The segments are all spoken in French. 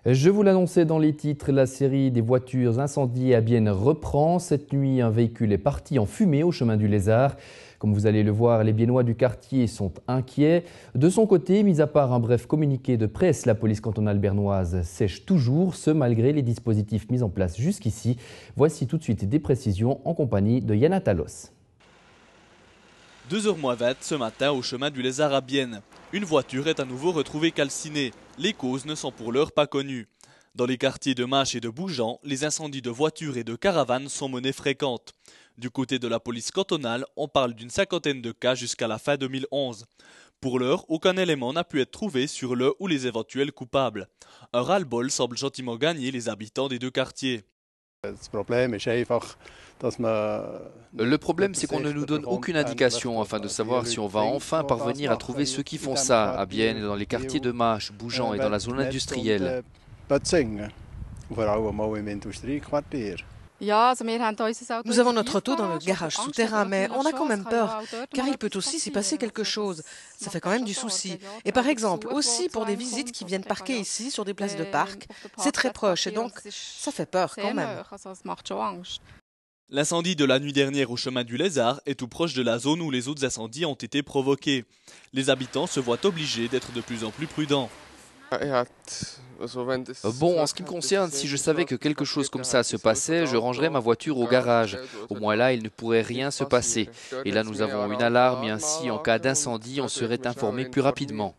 Je vous l'annonçais dans les titres, la série des voitures incendiées à Bienne reprend. Cette nuit, un véhicule est parti en fumée au chemin du Lézard. Comme vous allez le voir, les Biennois du quartier sont inquiets. De son côté, mis à part un bref communiqué de presse, la police cantonale bernoise sèche toujours, ce malgré les dispositifs mis en place jusqu'ici. Voici tout de suite des précisions en compagnie de Yana Talos. 2h20 ce matin au chemin du Lézard à Bienne. Une voiture est à nouveau retrouvée calcinée. Les causes ne sont pour l'heure pas connues. Dans les quartiers de Mâche et de Bougeant, les incendies de voitures et de caravanes sont monnaie fréquente. Du côté de la police cantonale, on parle d'une 50aine de cas jusqu'à la fin 2011. Pour l'heure, aucun élément n'a pu être trouvé sur le ou les éventuels coupables. Un ras-le-bol semble gentiment gagner les habitants des deux quartiers. Le problème, c'est qu'on ne nous donne aucune indication afin de savoir si on va enfin parvenir à trouver ceux qui font ça à Bienne, dans les quartiers de Mâche, Bougeant et dans la zone industrielle. Nous avons notre auto dans le garage souterrain, mais on a quand même peur, car il peut aussi s'y passer quelque chose. Ça fait quand même du souci. Et par exemple, aussi pour des visites qui viennent parquer ici, sur des places de parc, c'est très proche, et donc ça fait peur quand même. L'incendie de la nuit dernière au chemin du Lézard est tout proche de la zone où les autres incendies ont été provoqués. Les habitants se voient obligés d'être de plus en plus prudents. Bon, en ce qui me concerne, si je savais que quelque chose comme ça se passait, je rangerais ma voiture au garage. Au moins là, il ne pourrait rien se passer. Et là, nous avons une alarme et ainsi, en cas d'incendie, on serait informé plus rapidement.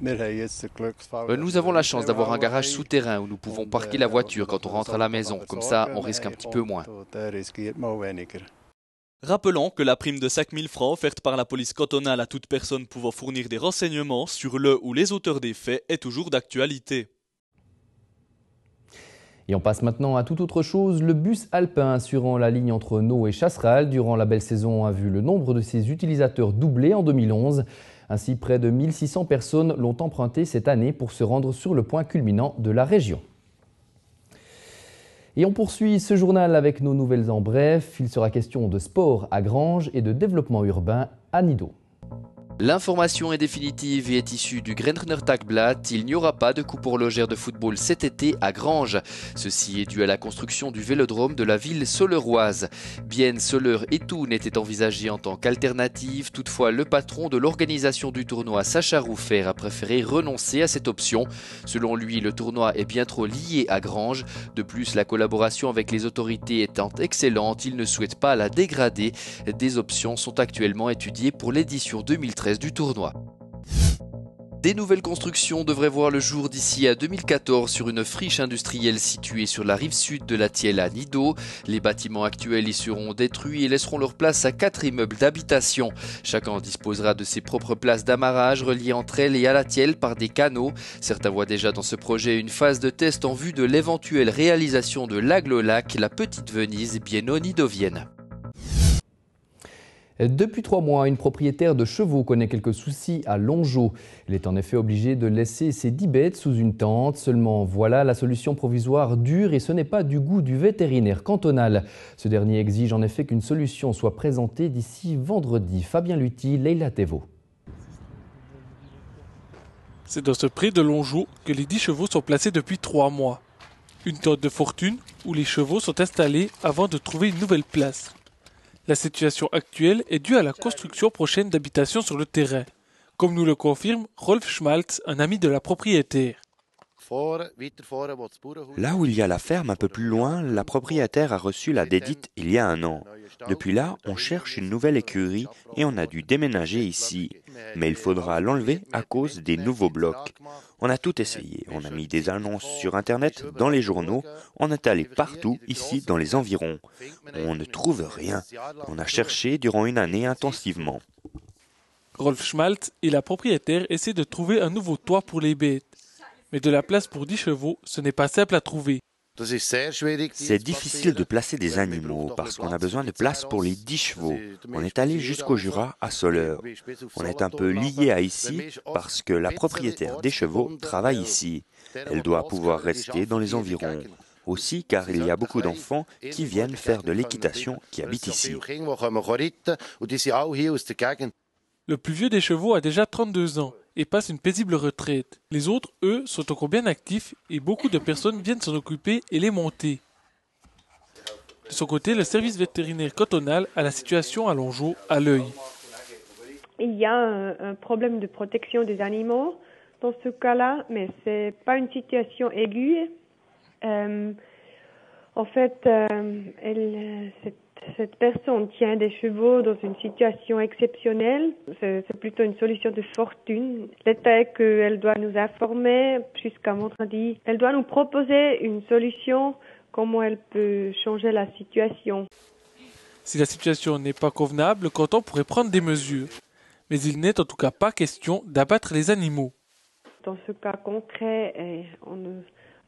Nous avons la chance d'avoir un garage souterrain où nous pouvons parquer la voiture quand on rentre à la maison. Comme ça, on risque un petit peu moins. Rappelons que la prime de 5 000 francs offerte par la police cantonale à toute personne pouvant fournir des renseignements sur le ou les auteurs des faits est toujours d'actualité. Et on passe maintenant à toute autre chose. Le bus alpin assurant la ligne entre Nau et Chasseral durant la belle saison a vu le nombre de ses utilisateurs doubler en 2011. Ainsi, près de 1600 personnes l'ont emprunté cette année pour se rendre sur le point culminant de la région. Et on poursuit ce journal avec nos nouvelles en bref. Il sera question de sport à Granges et de développement urbain à Nido. L'information est définitive et est issue du Grenner Tagblatt. Il n'y aura pas de coupe horlogère de football cet été à Granges. Ceci est dû à la construction du vélodrome de la ville soleroise. Bienne, Soleure et Thun étaient envisagés en tant qu'alternative. Toutefois, le patron de l'organisation du tournoi, Sacha Roufer, a préféré renoncer à cette option. Selon lui, le tournoi est bien trop lié à Granges. De plus, la collaboration avec les autorités étant excellente, il ne souhaite pas la dégrader. Des options sont actuellement étudiées pour l'édition 2013 du tournoi. Des nouvelles constructions devraient voir le jour d'ici à 2014 sur une friche industrielle située sur la rive sud de la Thielle à Nido. Les bâtiments actuels y seront détruits et laisseront leur place à 4 immeubles d'habitation. Chacun disposera de ses propres places d'amarrage reliées entre elles et à la Thielle par des canaux. Certains voient déjà dans ce projet une phase de test en vue de l'éventuelle réalisation de l'Aglo-Lac, la petite Venise bienno-nidovienne. Depuis 3 mois, une propriétaire de chevaux connaît quelques soucis à Longeau. Elle est en effet obligée de laisser ses 10 bêtes sous une tente. Seulement, voilà, la solution provisoire dure et ce n'est pas du goût du vétérinaire cantonal. Ce dernier exige en effet qu'une solution soit présentée d'ici vendredi. Fabien Lutti, Leila Tevo. C'est dans ce pré de Longeau que les 10 chevaux sont placés depuis 3 mois. Une tente de fortune où les chevaux sont installés avant de trouver une nouvelle place. La situation actuelle est due à la construction prochaine d'habitations sur le terrain, comme nous le confirme Rolf Schmaltz, un ami de la propriétaire. Là où il y a la ferme un peu plus loin, la propriétaire a reçu la dédite il y a 1 an. Depuis là, on cherche une nouvelle écurie et on a dû déménager ici. Mais il faudra l'enlever à cause des nouveaux blocs. On a tout essayé. On a mis des annonces sur Internet, dans les journaux. On est allé partout ici dans les environs. On ne trouve rien. On a cherché durant 1 année intensivement. Rolf Schmaltz et la propriétaire essaient de trouver un nouveau toit pour les bêtes. Mais de la place pour 10 chevaux, ce n'est pas simple à trouver. C'est difficile de placer des animaux parce qu'on a besoin de place pour les 10 chevaux. On est allé jusqu'au Jura à Soleure. On est un peu lié à ici parce que la propriétaire des chevaux travaille ici. Elle doit pouvoir rester dans les environs. Aussi car il y a beaucoup d'enfants qui viennent faire de l'équitation qui habitent ici. Le plus vieux des chevaux a déjà 32 ans et passent une paisible retraite. Les autres, eux, sont encore bien actifs et beaucoup de personnes viennent s'en occuper et les monter. De son côté, le service vétérinaire cantonal a la situation à Longeau à l'œil. Il y a un problème de protection des animaux dans ce cas-là, mais c'est pas une situation aiguë. En fait, cette personne tient des chevaux dans une situation exceptionnelle. C'est plutôt une solution de fortune. L'État est qu'elle doit nous informer jusqu'à vendredi. Elle doit nous proposer une solution, comment elle peut changer la situation. Si la situation n'est pas convenable, le canton pourrait prendre des mesures. Mais il n'est en tout cas pas question d'abattre les animaux. Dans ce cas concret,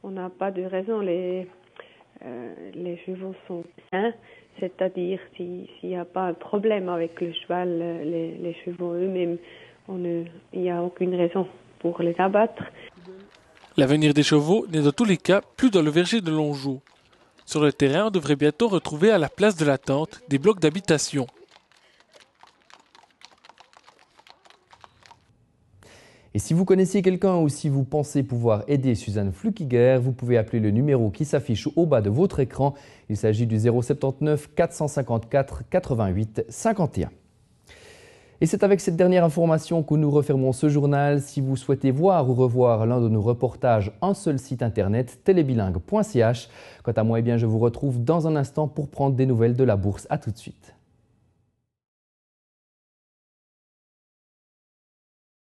on n'a pas de raison. Les chevaux sont sains, c'est-à-dire s'il n'y a pas un problème avec le cheval, les chevaux eux-mêmes, il n'y a aucune raison pour les abattre. L'avenir des chevaux n'est dans tous les cas plus dans le verger de Longeau. Sur le terrain, on devrait bientôt retrouver à la place de la tente des blocs d'habitation. Et si vous connaissiez quelqu'un ou si vous pensez pouvoir aider Suzanne Flukiger, vous pouvez appeler le numéro qui s'affiche au bas de votre écran. Il s'agit du 079 454 88 51. Et c'est avec cette dernière information que nous refermons ce journal. Si vous souhaitez voir ou revoir l'un de nos reportages, un seul site internet, télébilingue.ch. Quant à moi, je vous retrouve dans un instant pour prendre des nouvelles de la bourse. À tout de suite.